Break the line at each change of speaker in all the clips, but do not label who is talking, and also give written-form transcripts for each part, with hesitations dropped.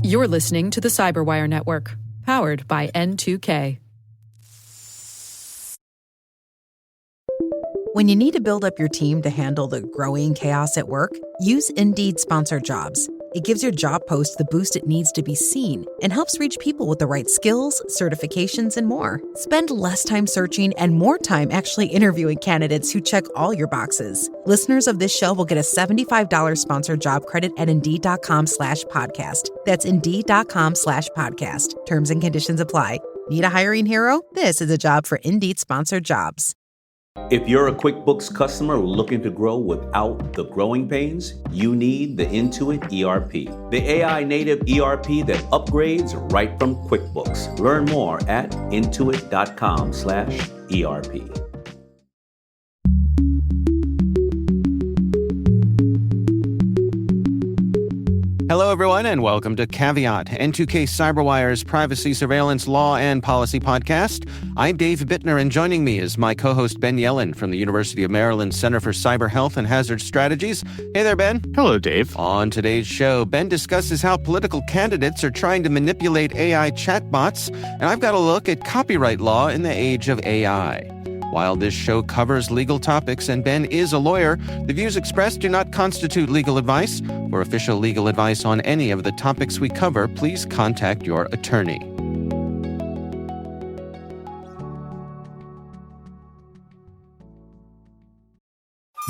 You're listening to the Cyberwire Network, powered by N2K.
When you need to build up your team to handle the growing chaos at work, use Indeed Sponsored Jobs. It gives your job post the boost it needs to be seen and helps reach people with the right skills, certifications, and more. Spend less time searching and more time actually interviewing candidates who check all your boxes. Listeners of this show will get a $75 sponsored job credit at Indeed.com/podcast. That's Indeed.com/podcast. Terms and conditions apply. Need a hiring hero? This is a job for Indeed Sponsored Jobs.
If you're a QuickBooks customer looking to grow without the growing pains, you need the Intuit ERP, the AI native ERP that upgrades right from QuickBooks. Learn more at intuit.com/ERP.
Hello, everyone, and welcome to Caveat, N2K Cyberwire's privacy, surveillance, law, and policy podcast. I'm Dave Bittner, and joining me is my co-host Ben Yellen from the University of Maryland Center for Cyber Health and Hazard Strategies. Hey there, Ben.
Hello, Dave.
On today's show, Ben discusses how political candidates are trying to manipulate AI chatbots, and I've got a look at copyright law in the age of AI. While this show covers legal topics and Ben is a lawyer, the views expressed do not constitute legal advice. For official legal advice on any of the topics we cover, please contact your attorney.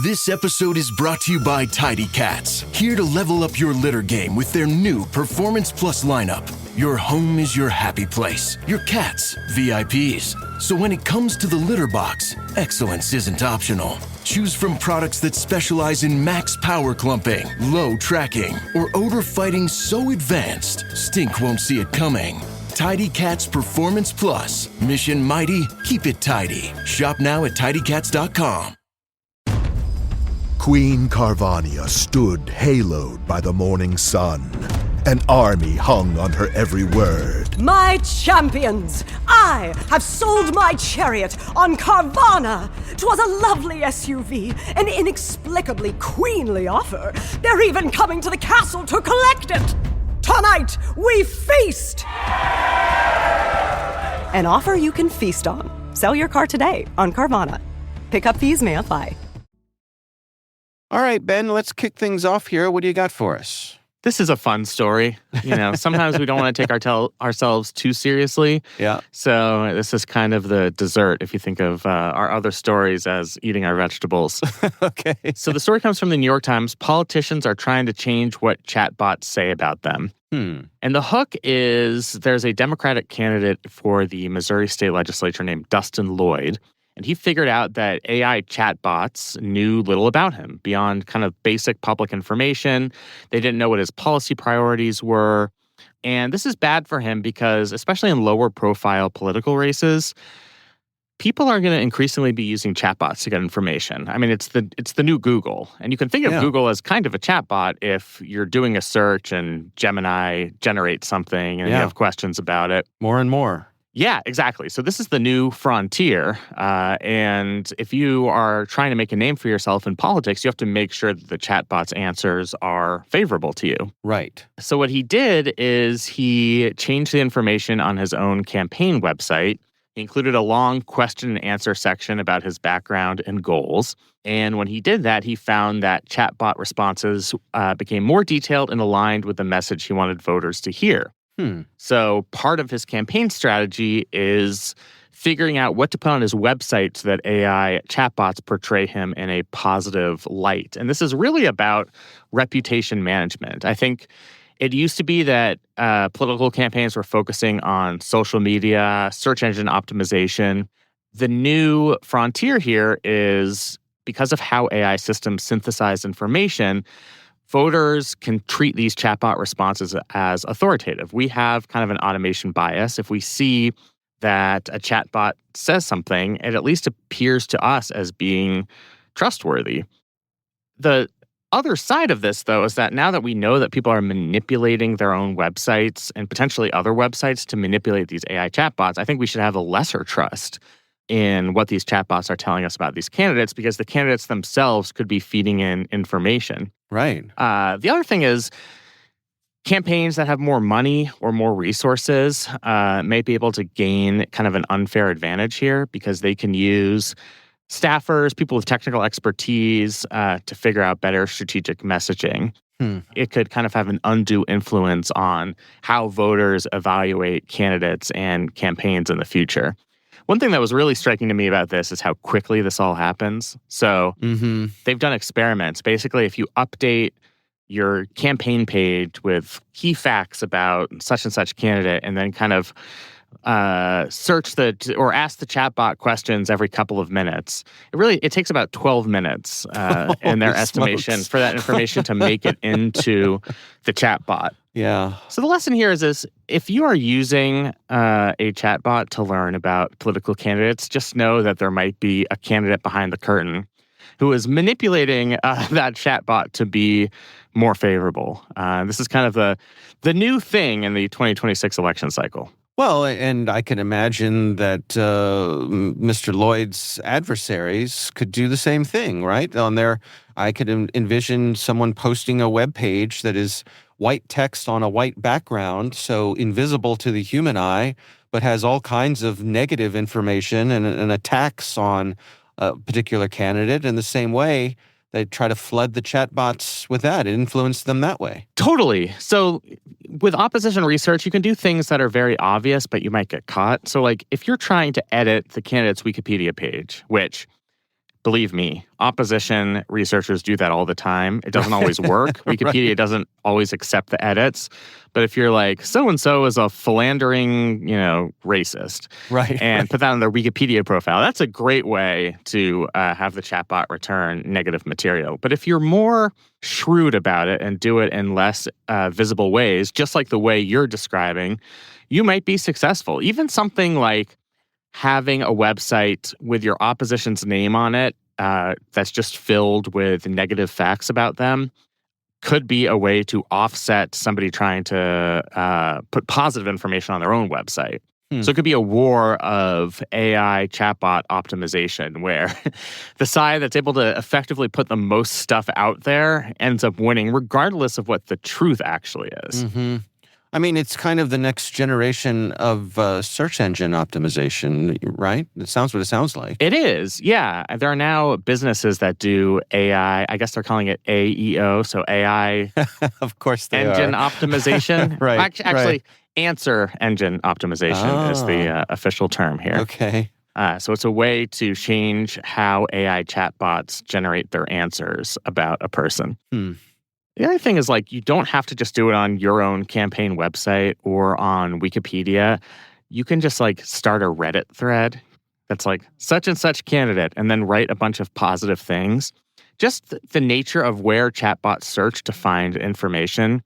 This episode is brought to you by Tidy Cats, here to level up your litter game with their new Performance Plus lineup. Your home is your happy place, your cats, VIPs. So when it comes to the litter box, excellence isn't optional. Choose from products that specialize in max power clumping, low tracking, or odor fighting so advanced, stink won't see it coming. Tidy Cats Performance Plus. Mission mighty, keep it tidy. Shop now at tidycats.com.
Queen Carvania stood haloed by the morning sun. An army hung on her every word.
My champions, I have sold my chariot on Carvana. 'Twas a lovely SUV, an inexplicably queenly offer. They're even coming to the castle to collect it. Tonight, we feast! An offer you can feast on. Sell your car today on Carvana. Pickup fees may apply.
All right, Ben, let's kick things off here. What do you got for us?
This is a fun story. You know, sometimes we don't want to take ourselves too seriously.
Yeah.
So this is kind of the dessert if you think of our other stories as eating our vegetables.
Okay.
So the story comes from the New York Times. Politicians are trying to change what chatbots say about them. And the hook is there's a Democratic candidate for the Missouri State Legislature named Dustin Lloyd. And he figured out that AI chatbots knew little about him beyond kind of basic public information. They didn't know what his policy priorities were. And this is bad for him because, especially in lower profile political races, people are going to increasingly be using chatbots to get information. I mean, it's the new Google. And you can think of Google as kind of a chatbot if you're doing a search and Gemini generates something and you have questions about it.
More and more.
Yeah, exactly. So this is the new frontier. And if you are trying to make a name for yourself in politics, you have to make sure that the chatbot's answers are favorable to you.
Right.
So what he did is he changed the information on his own campaign website. He included a long question and answer section about his background and goals. And when he did that, he found that chatbot responses became more detailed and aligned with the message he wanted voters to hear. So part of his campaign strategy is figuring out what to put on his website so that AI chatbots portray him in a positive light. And this is really about reputation management. I think it used to be that political campaigns were focusing on social media, search engine optimization. The new frontier here is because of how AI systems synthesize information, voters can treat these chatbot responses as authoritative. We have kind of an automation bias. If we see that a chatbot says something, it at least appears to us as being trustworthy. The other side of this, though, is that now that we know that people are manipulating their own websites and potentially other websites to manipulate these AI chatbots, I think we should have a lesser trust in what these chatbots are telling us about these candidates because the candidates themselves could be feeding in information.
Right.
The other thing is Campaigns that have more money or more resources may be able to gain kind of an unfair advantage here because they can use staffers, people with technical expertise to figure out better strategic messaging. It could kind of have an undue influence on how voters evaluate candidates and campaigns in the future. One thing that was really striking to me about this is how quickly this all happens. So they've done experiments. Basically, if you update your campaign page with key facts about such and such candidate and then kind of ask the chatbot questions every couple of minutes. It takes about 12 minutes in their estimation for that information to make it into the chatbot.
Yeah.
So the lesson here is if you are using a chatbot to learn about political candidates, just know that there might be a candidate behind the curtain who is manipulating that chatbot to be more favorable. This is kind of the new thing in the 2026 election cycle.
Well, and I can imagine that Mr. Lloyd's adversaries could do the same thing, right? I could envision someone posting a web page that is white text on a white background, so invisible to the human eye, but has all kinds of negative information and attacks on a particular candidate. In the same way, they try to flood the chatbots with that and influence them that way.
Totally. So with opposition research, you can do things that are very obvious, but you might get caught. So like if you're trying to edit the candidate's Wikipedia page, which, believe me, opposition researchers do that all the time. It doesn't always work. Wikipedia doesn't always accept the edits. But if you're like, so-and-so is a philandering, racist, and put that on their Wikipedia profile, that's a great way to have the chatbot return negative material. But if you're more shrewd about it and do it in less visible ways, just like the way you're describing, you might be successful. Even something like having a website with your opposition's name on it that's just filled with negative facts about them could be a way to offset somebody trying to put positive information on their own website. So it could be a war of AI chatbot optimization where the side that's able to effectively put the most stuff out there ends up winning regardless of what the truth actually is.
Mm-hmm. I mean, it's kind of the next generation of search engine optimization, right? It sounds what it sounds like.
It is, yeah. There are now businesses that do AI. I guess they're calling it AEO, so AI
of course they
engine optimization. Actually, answer engine optimization is the official term here.
Okay.
So it's a way to change how AI chatbots generate their answers about a person. The other thing is, you don't have to just do it on your own campaign website or on Wikipedia. You can just, start a Reddit thread that's such and such candidate and then write a bunch of positive things. Just the nature of where chatbots search to find information,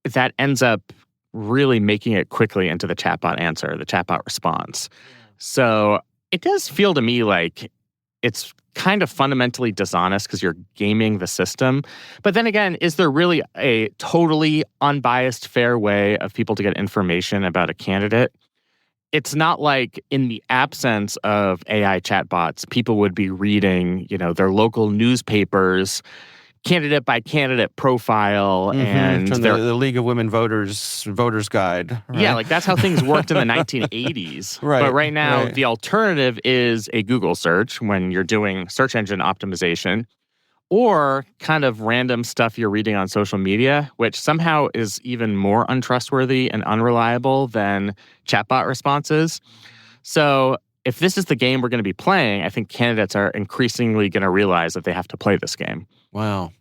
that ends up really making it quickly into the chatbot answer, the chatbot response. So it does feel to me like it's kind of fundamentally dishonest because you're gaming the system. But then again, is there really a totally unbiased, fair way of people to get information about a candidate? It's not like in the absence of AI chatbots, people would be reading, their local newspapers, candidate by candidate profile and
from the League of Women Voters Guide. Right?
Yeah, that's how things worked in the 1980s. But right now, the alternative is a Google search when you're doing search engine optimization, or kind of random stuff you're reading on social media, which somehow is even more untrustworthy and unreliable than chatbot responses. So if this is the game we're going to be playing, I think candidates are increasingly going to realize that they have to play this game.
Wow.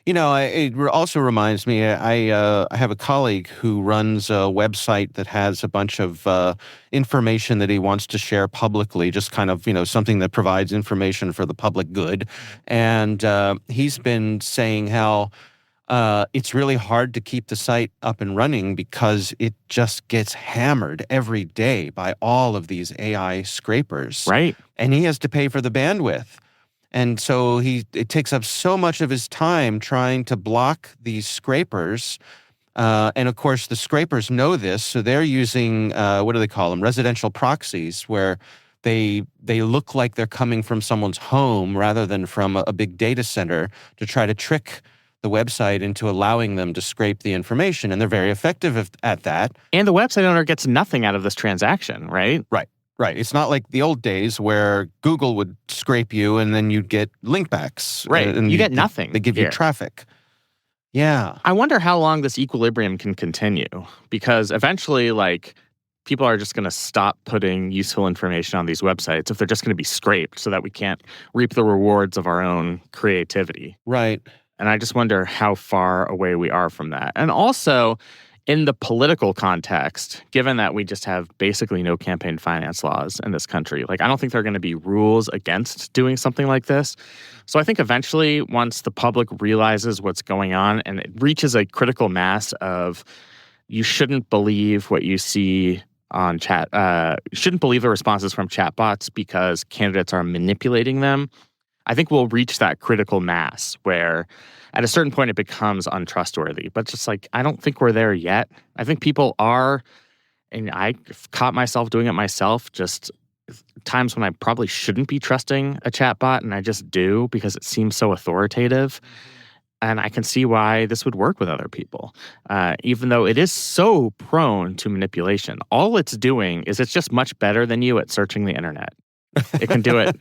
It also reminds me, I have a colleague who runs a website that has a bunch of information that he wants to share publicly, just kind of, something that provides information for the public good. And he's been saying how it's really hard to keep the site up and running because it just gets hammered every day by all of these AI scrapers.
Right.
And he has to pay for the bandwidth. And so it takes up so much of his time trying to block these scrapers. And of course, the scrapers know this, so they're using, what do they call them? Residential proxies, where they look like they're coming from someone's home rather than from a big data center to try to trick the website into allowing them to scrape the information, and they're very effective at that.
And the website owner gets nothing out of this transaction, right?
Right. It's not like the old days where Google would scrape you and then you'd get linkbacks.
Right.
And
you get nothing.
They give
here.
you traffic. Yeah.
I wonder how long this equilibrium can continue, because eventually, like, people are just going to stop putting useful information on these websites if they're just going to be scraped so that we can't reap the rewards of our own creativity.
Right.
And I just wonder how far away we are from that. And also, in the political context, given that we just have basically no campaign finance laws in this country, like, I don't think there are going to be rules against doing something like this. So I think eventually, once the public realizes what's going on and it reaches a critical mass of you shouldn't believe what you see on chat, shouldn't believe the responses from chatbots because candidates are manipulating them, I think we'll reach that critical mass where at a certain point it becomes untrustworthy. But just like, I don't think we're there yet. I think people are, and I caught myself doing it myself, just times when I probably shouldn't be trusting a chatbot, and I just do because it seems so authoritative. And I can see why this would work with other people, even though it is so prone to manipulation. All it's doing is it's just much better than you at searching the internet. It can do it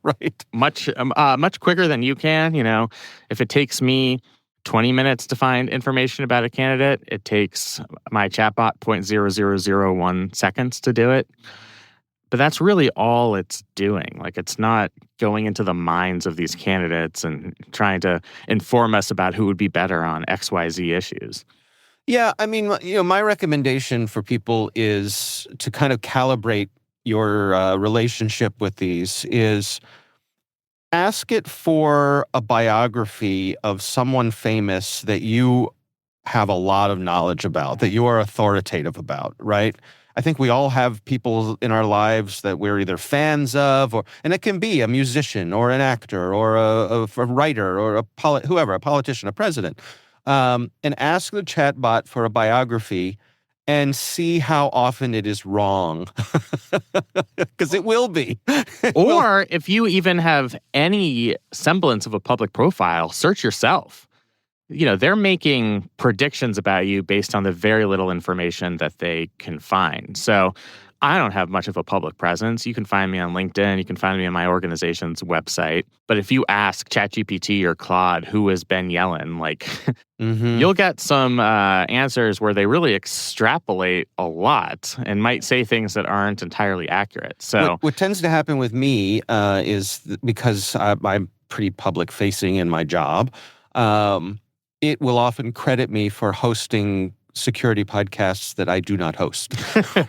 right.
much quicker than you can. You know, if it takes me 20 minutes to find information about a candidate, it takes my chatbot 0.0001 seconds to do it. But that's really all it's doing. Like, it's not going into the minds of these candidates and trying to inform us about who would be better on XYZ issues.
Yeah, I mean, my recommendation for people is to kind of calibrate your relationship with these is ask it for a biography of someone famous that you have a lot of knowledge about, that you are authoritative about, right? I think we all have people in our lives that we're either fans of, and it can be a musician or an actor or a writer or a politician, a president, and ask the chatbot for a biography and see how often it is wrong, because it will be.
Or if you even have any semblance of a public profile, search yourself. You know, they're making predictions about you based on the very little information that they can find. So I don't have much of a public presence. You can find me on LinkedIn. You can find me on my organization's website. But if you ask ChatGPT or Claude, who is Ben Yellen, like, you'll get some answers where they really extrapolate a lot and might say things that aren't entirely accurate. So
what tends to happen with me is because I'm pretty public-facing in my job, it will often credit me for hosting security podcasts that I do not host.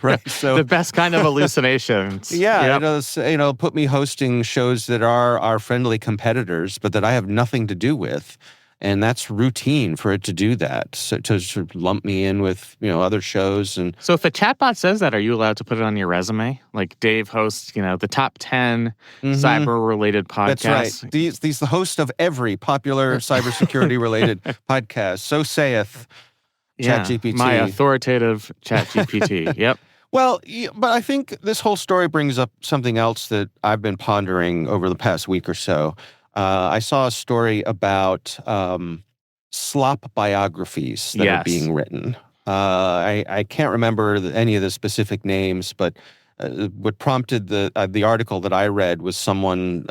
Right. So
the best kind of hallucinations.
Yeah. Yep. Put me hosting shows that are our friendly competitors, but that I have nothing to do with. And that's routine for it to do that, so to sort of lump me in with, other shows. And
so if a chatbot says that, are you allowed to put it on your resume? Like, Dave hosts, the top 10 cyber-related podcasts.
That's right. He's the host of every popular cybersecurity-related podcast. So saith ChatGPT.
My authoritative ChatGPT. Yep.
Well, but I think this whole story brings up something else that I've been pondering over the past week or so. I saw a story about slop biographies that are being written. I can't remember any of the specific names, but what prompted the article that I read was someone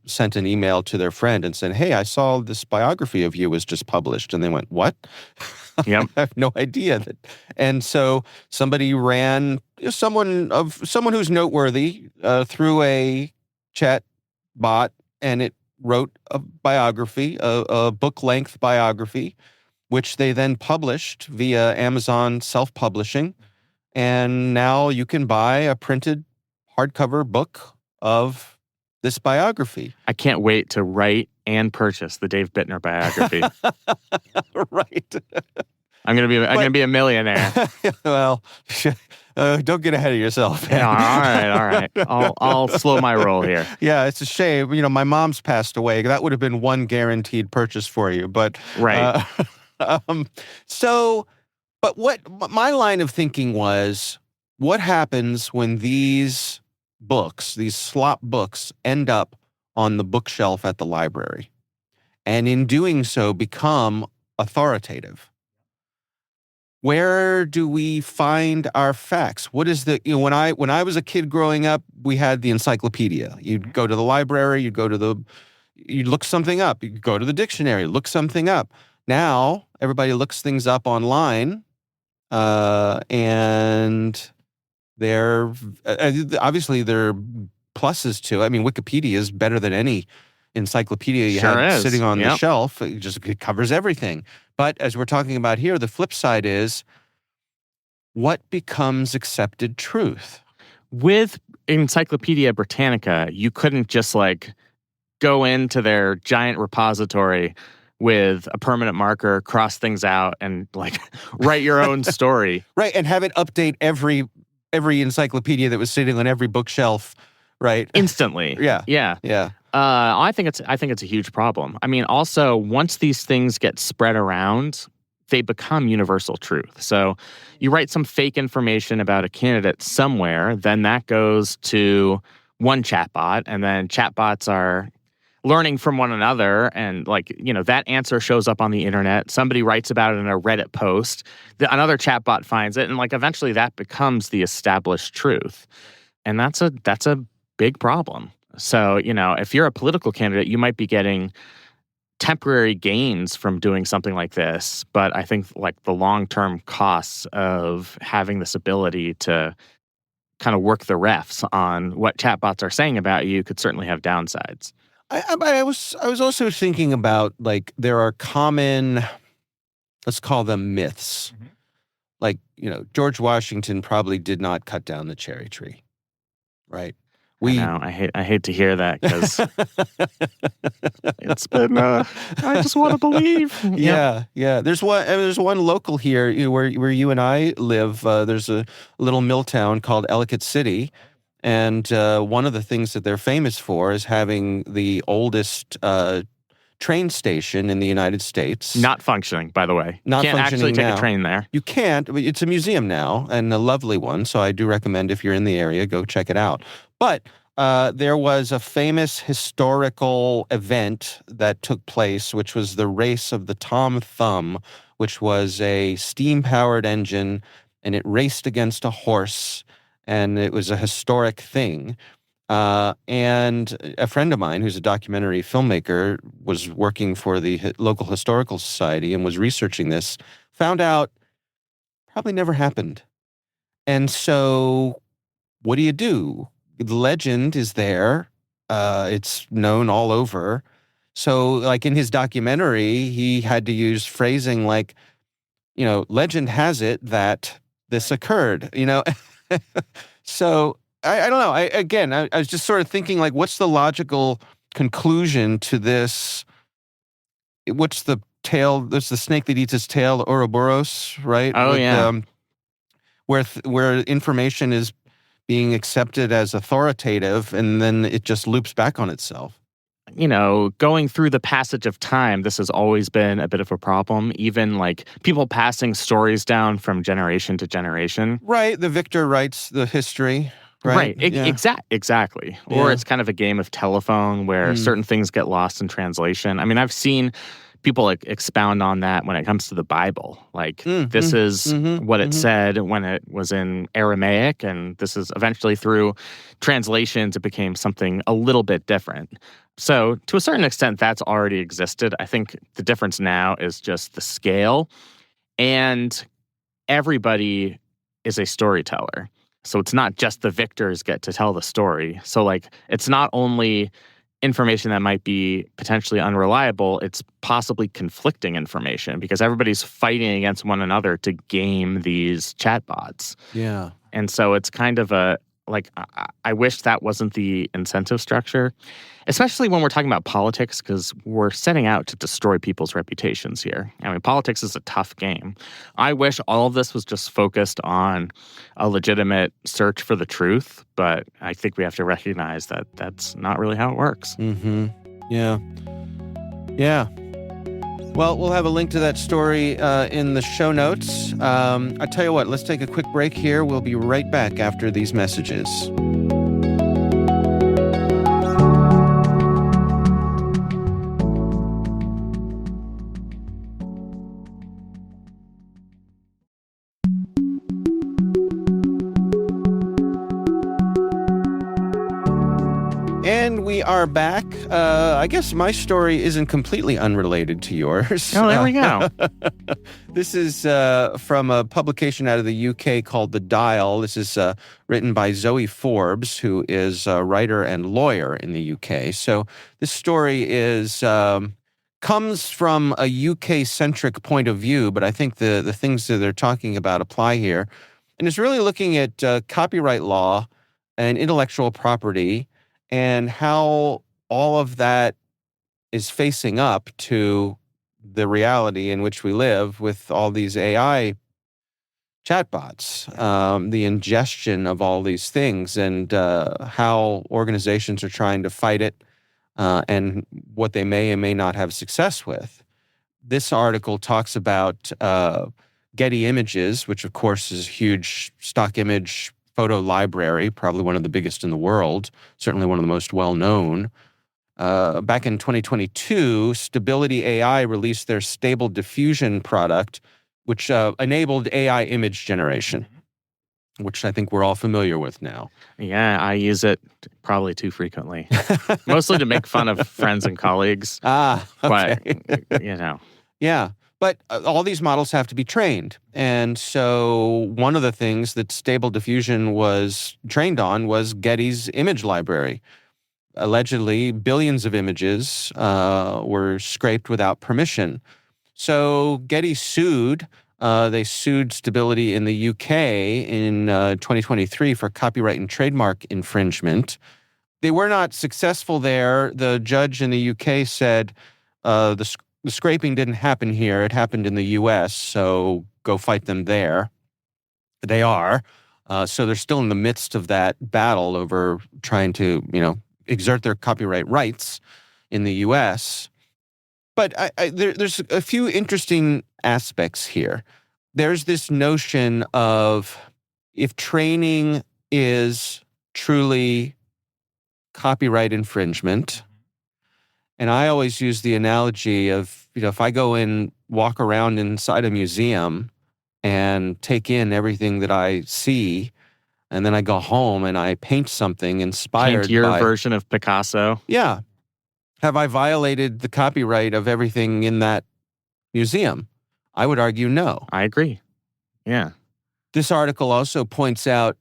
sent an email to their friend and said, "Hey, I saw this biography of you was just published," and they went, "What?"
Yep.
I have no idea that. And so somebody ran someone who's noteworthy through a chat bot, and it wrote a biography, a book-length biography, which they then published via Amazon self-publishing. And now you can buy a printed hardcover book of this biography.
I can't wait to write and purchase the Dave Bittner biography.
Right.
I'm gonna be a millionaire.
Well, don't get ahead of yourself.
Yeah, all right. I'll slow my roll here.
Yeah, it's a shame. My mom's passed away. That would have been one guaranteed purchase for you. But
right.
But what my line of thinking was, what happens when these books, these slop books, end up on the bookshelf at the library? and in doing so become authoritative. Where do we find our facts? What is the, when I was a kid growing up, we had the encyclopedia. You'd go to the library, you'd look something up, you'd go to the dictionary, look something up. Now, everybody looks things up online, and obviously there are pluses to it. I mean, Wikipedia is better than any encyclopedia you had sitting on the shelf. It covers everything. But as we're talking about here, the flip side is what becomes accepted truth?
With Encyclopedia Britannica, you couldn't just go into their giant repository with a permanent marker, cross things out, and write your own story.
Right, and have it update every encyclopedia that was sitting on every bookshelf, right?
Instantly.
Yeah.
I think it's a huge problem. I mean, also, once these things get spread around, they become universal truth. So you write some fake information about a candidate somewhere, then that goes to one chatbot, and then chatbots are learning from one another, and that answer shows up on the internet. Somebody writes about it in a Reddit post. Another chatbot finds it, and eventually that becomes the established truth. And that's a big problem. So, if you're a political candidate, you might be getting temporary gains from doing something like this. But I think the long-term costs of having this ability to kind of work the refs on what chatbots are saying about you could certainly have downsides.
I was also thinking about there are common, let's call them myths. Mm-hmm. George Washington probably did not cut down the cherry tree, right?
I hate to hear that because it's been. I just want to believe.
Yeah. There's one local here where you and I live. There's a little mill town called Ellicott City, and one of the things that they're famous for is having the oldest train station in the United States.
Not functioning, by the way.
Not
can't
functioning
actually take
now.
a train there.
You can't. It's a museum now, and a lovely one. So I do recommend if you're in the area, go check it out. But there was a famous historical event that took place, which was the race of the Tom Thumb, which was a steam-powered engine, and it raced against a horse, and it was a historic thing. And a friend of mine who's a documentary filmmaker was working for the local historical society and was researching this, found out probably never happened. And so what do? The legend is there. It's known all over. So in his documentary, he had to use phrasing legend has it that this occurred, So I don't know. I was just sort of thinking what's the logical conclusion to this? What's the tail? There's the snake that eats its tail, Ouroboros, right?
Oh, yeah.
Where information is being accepted as authoritative, and then it just loops back on itself.
Going through the passage of time, this has always been a bit of a problem. Even people passing stories down from generation to generation.
Right. The victor writes the history. Right.
Exactly. Yeah. Or it's kind of a game of telephone where certain things get lost in translation. I mean, I've seen people expound on that when it comes to the Bible. This is what it said when it was in Aramaic, and this is eventually through translations, it became something a little bit different. So to a certain extent, that's already existed. I think the difference now is just the scale, and everybody is a storyteller. So it's not just the victors get to tell the story. So it's not only information that might be potentially unreliable, it's possibly conflicting information because everybody's fighting against one another to game these chatbots.
Yeah.
And so it's kind of I wish that wasn't the incentive structure, especially when we're talking about politics, because we're setting out to destroy people's reputations here. I mean, politics is a tough game. I wish all of this was just focused on a legitimate search for the truth, but I think we have to recognize that that's not really how it works.
Mm-hmm. Yeah. Well, we'll have a link to that story in the show notes. I tell you what, let's take a quick break here. We'll be right back after these messages. And we are back. I guess my story isn't completely unrelated to yours.
Oh, there we go.
This is from a publication out of the UK called The Dial. This is written by Zoe Forbes, who is a writer and lawyer in the UK. So this story comes from a UK-centric point of view, but I think the things that they're talking about apply here. And it's really looking at copyright law and intellectual property and how all of that is facing up to the reality in which we live with all these AI chatbots, the ingestion of all these things, and how organizations are trying to fight it and what they may and may not have success with. This article talks about Getty Images, which of course is a huge stock image photo library, probably one of the biggest in the world, certainly one of the most well-known. Back in 2022, Stability AI released their Stable Diffusion product, which enabled AI image generation, which I think we're all familiar with now.
Yeah, I use it probably too frequently, mostly to make fun of friends and colleagues.
Okay.
But,
Yeah. But all these models have to be trained. And so one of the things that Stable Diffusion was trained on was Getty's image library. Allegedly, billions of images were scraped without permission. So Getty sued. They sued Stability in the UK in 2023 for copyright and trademark infringement. They were not successful there. The judge in the UK said the scraping didn't happen here. It happened in the US, so go fight them there. They are. So they're still in the midst of that battle over trying to, exert their copyright rights in the US. But there's a few interesting aspects here. There's this notion of if training is truly copyright infringement, and I always use the analogy of, if I go and walk around inside a museum and take in everything that I see, and then I go home and I paint something inspired
paint your version of Picasso.
Yeah. Have I violated the copyright of everything in that museum? I would argue no.
I agree. Yeah.
This article also points out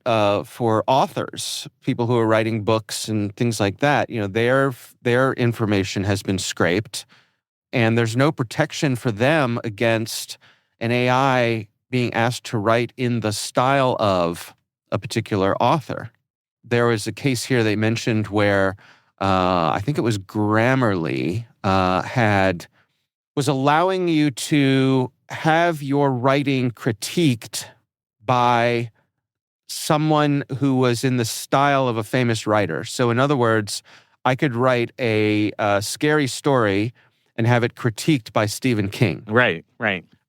for authors, people who are writing books and things like that, their information has been scraped, and there's no protection for them against an AI being asked to write in the style of a particular author. There was a case here they mentioned where I think it was Grammarly was allowing you to have your writing critiqued by someone who was in the style of a famous writer. So in other words, I could write a scary story and have it critiqued by Stephen King.
Right.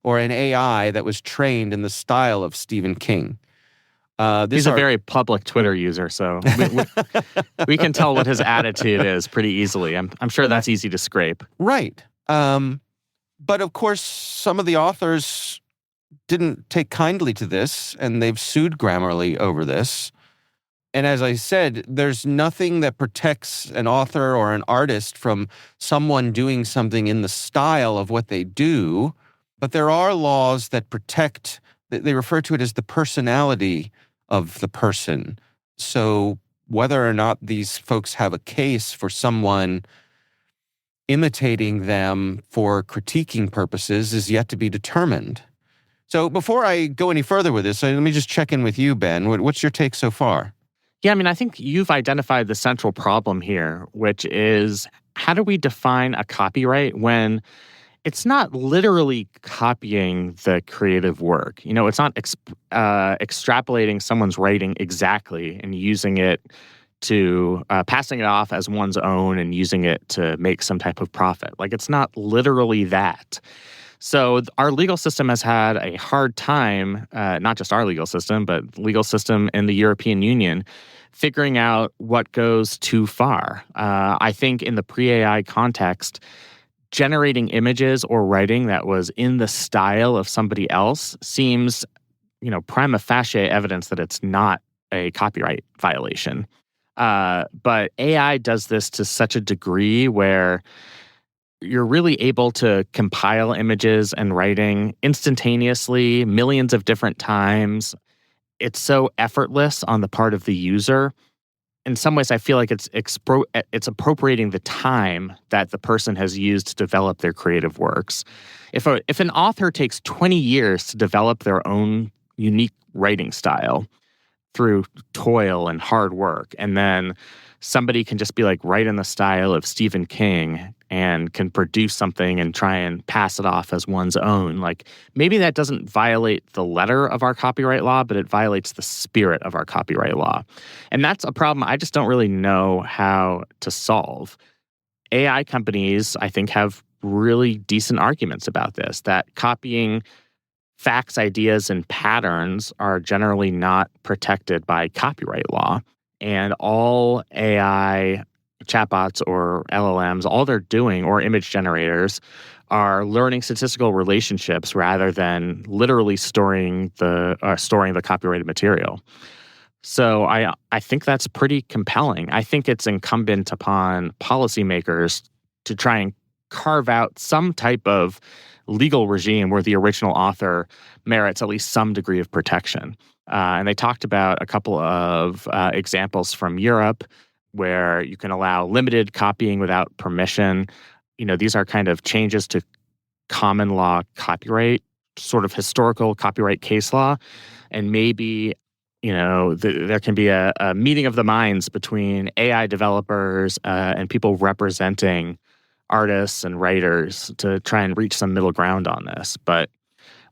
Or an AI that was trained in the style of Stephen King.
He's a very public Twitter user, so we can tell what his attitude is pretty easily. I'm sure that's easy to scrape.
Right. But of course, some of the authors didn't take kindly to this, and they've sued Grammarly over this. And as I said, there's nothing that protects an author or an artist from someone doing something in the style of what they do, but there are laws that protect, they refer to it as the personality of the person. So whether or not these folks have a case for someone imitating them for critiquing purposes is yet to be determined. So before I go any further with this, let me just check in with you, Ben. What's your take so far?
Yeah, I think you've identified the central problem here, which is how do we define a copyright when it's not literally copying the creative work? It's not extrapolating someone's writing exactly and using it to passing it off as one's own and using it to make some type of profit. It's not literally that. So our legal system has had a hard time, not just our legal system, but legal system in the European Union, figuring out what goes too far. I think in the pre-AI context, generating images or writing that was in the style of somebody else seems, prima facie evidence that it's not a copyright violation. But AI does this to such a degree where you're really able to compile images and writing instantaneously, millions of different times. It's so effortless on the part of the user. In some ways, I feel like it's appropriating the time that the person has used to develop their creative works. If an author takes 20 years to develop their own unique writing style through toil and hard work, and then somebody can just be like, write in the style of Stephen King and can produce something and try and pass it off as one's own, like maybe that doesn't violate the letter of our copyright law, but it violates the spirit of our copyright law. And that's a problem I just don't really know how to solve. AI companies, I think, have really decent arguments about this, that copying facts, ideas, and patterns are generally not protected by copyright law. And all AI chatbots or LLMs, all they're doing, or image generators, are learning statistical relationships rather than literally storing the copyrighted material. So I think that's pretty compelling. I think it's incumbent upon policymakers to try and carve out some type of legal regime where the original author merits at least some degree of protection. And they talked about a couple of examples from Europe where you can allow limited copying without permission. These are kind of changes to common law copyright, sort of historical copyright case law. And maybe, there can be a meeting of the minds between AI developers and people representing artists and writers to try and reach some middle ground on this. But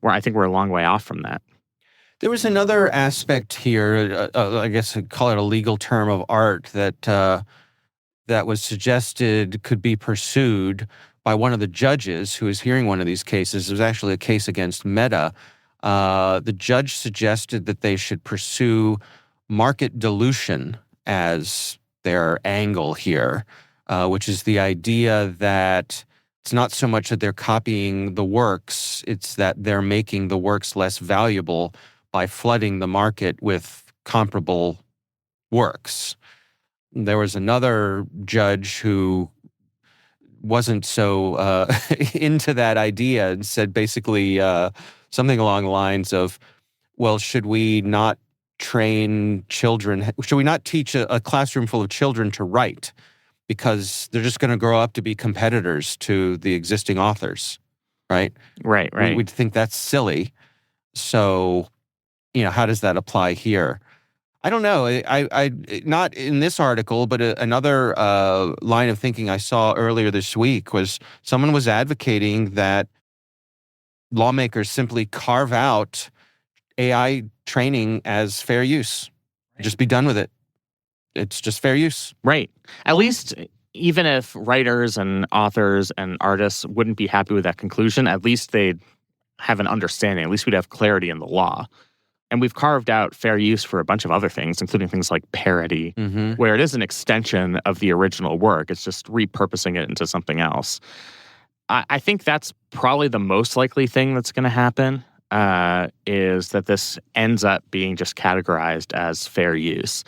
I think we're a long way off from that.
There was another aspect here, I guess I'd call it a legal term of art, that was suggested could be pursued by one of the judges who is hearing one of these cases. It was actually a case against Meta. The judge suggested that they should pursue market dilution as their angle here, which is the idea that it's not so much that they're copying the works, it's that they're making the works less valuable by flooding the market with comparable works. There was another judge who wasn't so into that idea and said basically something along the lines of, well, should we not train children? Should we not teach a classroom full of children to write? Because they're just going to grow up to be competitors to the existing authors, right?
Right.
We'd think that's silly. So, how does that apply here? I don't know. I not in this article, but another line of thinking I saw earlier this week was someone was advocating that lawmakers simply carve out AI training as fair use. Just be done with it. It's just fair use.
Right. At least, even if writers and authors and artists wouldn't be happy with that conclusion, at least they'd have an understanding. At least we'd have clarity in the law. And we've carved out fair use for a bunch of other things, including things like parody, where it is an extension of the original work. It's just repurposing it into something else. I think that's probably the most likely thing that's going to happen, is that this ends up being just categorized as fair use.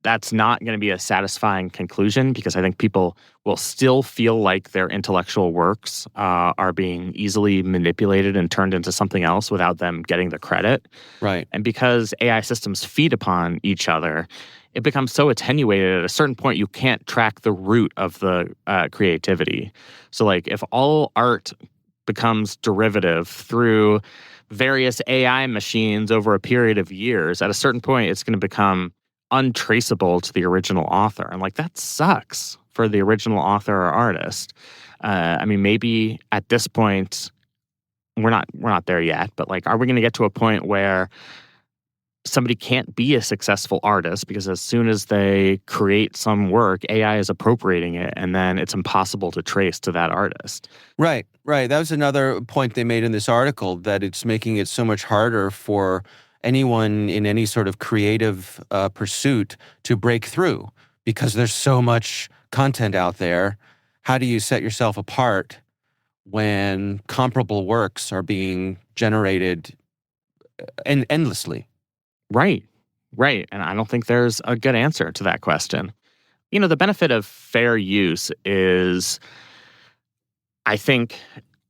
That's not going to be a satisfying conclusion because I think people will still feel like their intellectual works are being easily manipulated and turned into something else without them getting the credit.
Right.
And because AI systems feed upon each other, it becomes so attenuated at a certain point you can't track the root of the creativity. So like if all art becomes derivative through various AI machines over a period of years, at a certain point it's going to become untraceable to the original author. And like that sucks for the original author or artist. Maybe at this point we're not there yet, but like, are we going to get to a point where somebody can't be a successful artist because as soon as they create some work, AI is appropriating it, and then it's impossible to trace to that artist?
Right. That was another point they made in this article, that it's making it so much harder for anyone in any sort of creative pursuit to break through because there's so much content out there. How do you set yourself apart when comparable works are being generated endlessly?
Right. Right. And I don't think there's a good answer to that question. The benefit of fair use is, I think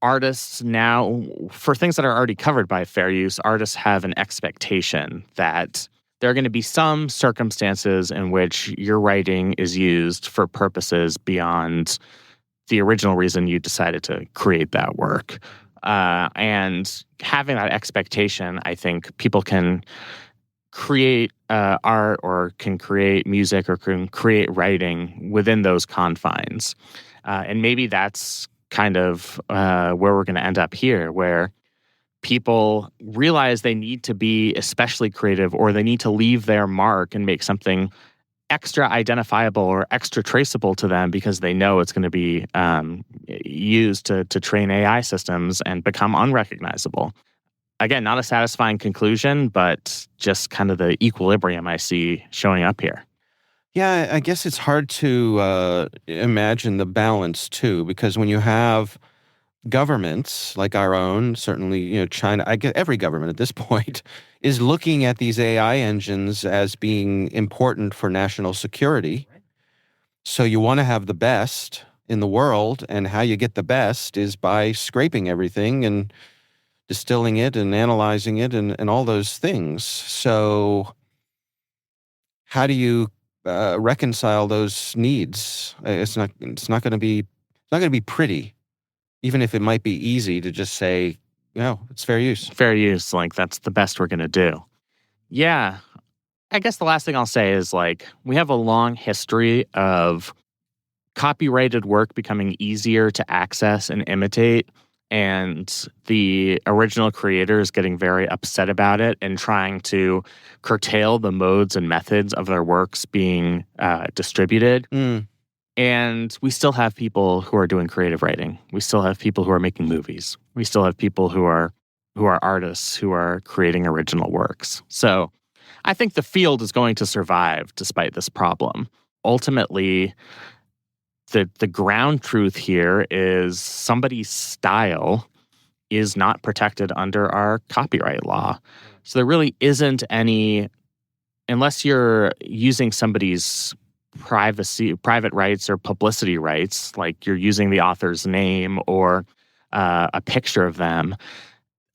artists now, for things that are already covered by fair use, artists have an expectation that there are going to be some circumstances in which your writing is used for purposes beyond the original reason you decided to create that work. And having that expectation, I think people can create art or can create music or can create writing within those confines. And maybe that's kind of where we're going to end up here, where people realize they need to be especially creative, or they need to leave their mark and make something extra identifiable or extra traceable to them because they know it's going to be used to train AI systems and become unrecognizable. Again, not a satisfying conclusion, but just kind of the equilibrium I see showing up here.
Yeah, I guess it's hard to imagine the balance, too, because when you have governments like our own, certainly, China, I guess every government at this point is looking at these AI engines as being important for national security. So you want to have the best in the world, and how you get the best is by scraping everything and distilling it and analyzing it and all those things. So how do you reconcile those needs? It's not going to be pretty, even if it might be easy to just say, no, it's fair use.
Fair use, like that's the best we're going to do. Yeah. I guess the last thing I'll say is we have a long history of copyrighted work becoming easier to access and imitate, and the original creators getting very upset about it and trying to curtail the modes and methods of their works being distributed. And we still have people who are doing creative writing. We still have people who are making movies. We still have people who are artists who are creating original works. So I think the field is going to survive despite this problem. Ultimately, the ground truth here is somebody's style is not protected under our copyright law. So there really isn't any, unless you're using somebody's private rights or publicity rights, like you're using the author's name or a picture of them,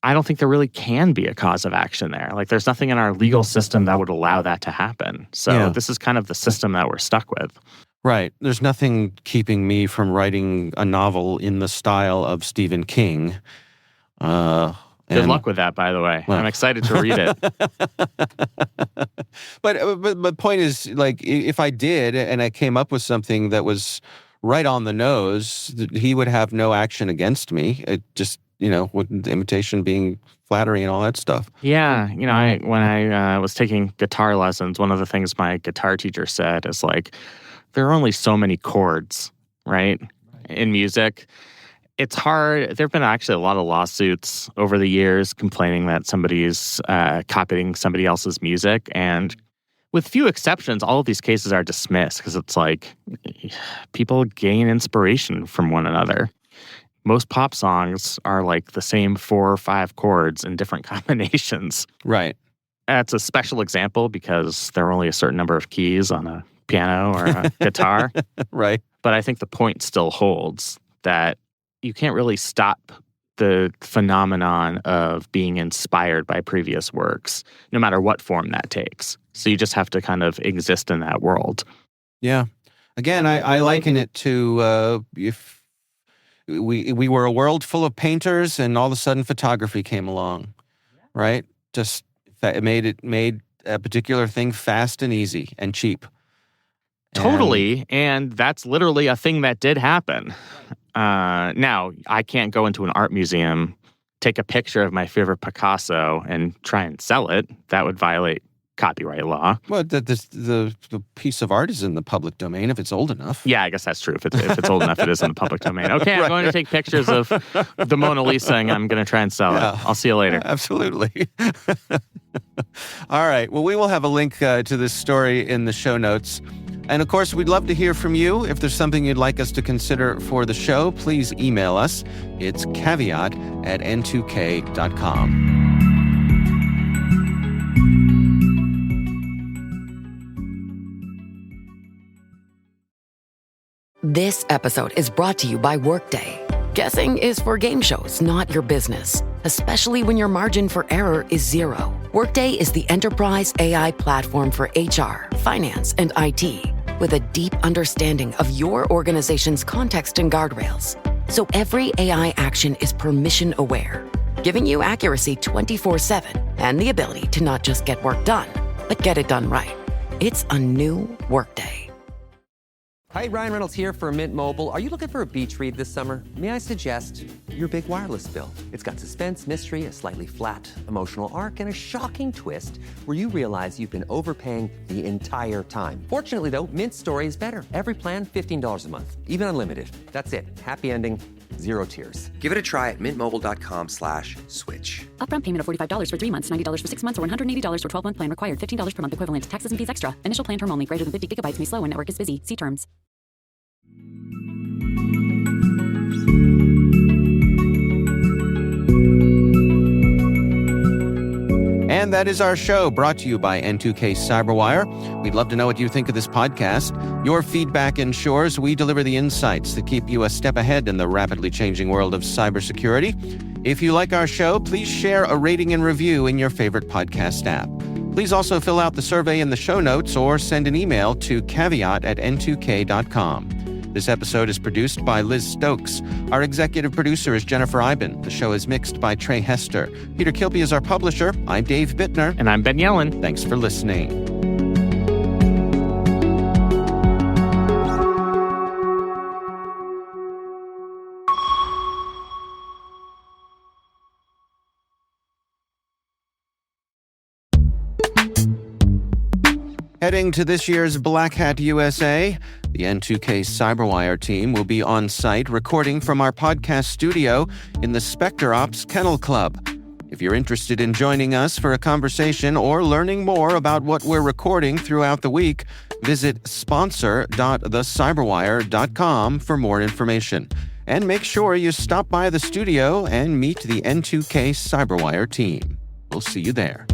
I don't think there really can be a cause of action there. There's nothing in our legal system that would allow that to happen. So This is kind of the system that we're stuck with.
Right. There's nothing keeping me from writing a novel in the style of Stephen King.
Good luck with that, by the way. Well. I'm excited to read it.
But point is, if I did and I came up with something that was right on the nose, he would have no action against me. It just, with the imitation being flattery and all that stuff.
Yeah. When I was taking guitar lessons, one of the things my guitar teacher said is there are only so many chords, right? In music. It's hard. There have been actually a lot of lawsuits over the years complaining that somebody's copying somebody else's music. And with few exceptions, all of these cases are dismissed because it's people gain inspiration from one another. Most pop songs are the same 4 or 5 chords in different combinations.
Right.
That's a special example because there are only a certain number of keys on a piano or a guitar.
Right.
But I think the point still holds that you can't really stop the phenomenon of being inspired by previous works, no matter what form that takes. So you just have to kind of exist in that world.
Yeah. Again, I liken it to if we were a world full of painters and all of a sudden photography came along, right? Just it made a particular thing fast and easy and cheap.
Totally. And that's literally a thing that did happen. Now, I can't go into an art museum, take a picture of my favorite Picasso and try and sell it. That would violate copyright law.
Well, the piece of art is in the public domain if it's old enough.
Yeah, I guess that's true. If it's old enough, it is in the public domain. Okay, I'm going to take pictures of the Mona Lisa and I'm going to try and sell it. I'll see you later.
Absolutely. All right. Well, we will have a link to this story in the show notes. And of course, we'd love to hear from you. If there's something you'd like us to consider for the show, please email us. It's caveat@n2k.com.
This episode is brought to you by Workday. Guessing is for game shows, not your business, especially when your margin for error is zero. Workday is the enterprise AI platform for HR, finance, and IT, with a deep understanding of your organization's context and guardrails. So every AI action is permission aware, giving you accuracy 24/7 and the ability to not just get work done, but get it done right. It's a new Workday.
Hi, Ryan Reynolds here for Mint Mobile. Are you looking for a beach read this summer? May I suggest your big wireless bill? It's got suspense, mystery, a slightly flat, emotional arc, and a shocking twist where you realize you've been overpaying the entire time. Fortunately, though, Mint's story is better. Every plan, $15 a month, even unlimited. That's it. Happy ending, zero tears.
Give it a try at mintmobile.com/switch.
Upfront payment of $45 for 3 months, $90 for 6 months, or $180 for 12-month plan required. $15 per month equivalent. Taxes and fees extra. Initial plan term only. Greater than 50 gigabytes may slow when network is busy. See terms.
And that is our show, brought to you by N2K Cyberwire. We'd love to know what you think of this podcast. Your feedback ensures we deliver the insights that keep you a step ahead in the rapidly changing world of cybersecurity. If you like our show, please share a rating and review in your favorite podcast app. Please also fill out the survey in the show notes or send an email to caveat@n2k.com. This episode is produced by Liz Stokes. Our executive producer is Jennifer Iben. The show is mixed by Trey Hester. Peter Kilby is our publisher. I'm Dave Bittner.
And I'm Ben Yellen.
Thanks for listening. Heading to this year's Black Hat USA, the N2K Cyberwire team will be on site recording from our podcast studio in the Spectre Ops Kennel Club. If you're interested in joining us for a conversation or learning more about what we're recording throughout the week, visit sponsor.thecyberwire.com for more information. And make sure you stop by the studio and meet the N2K Cyberwire team. We'll see you there.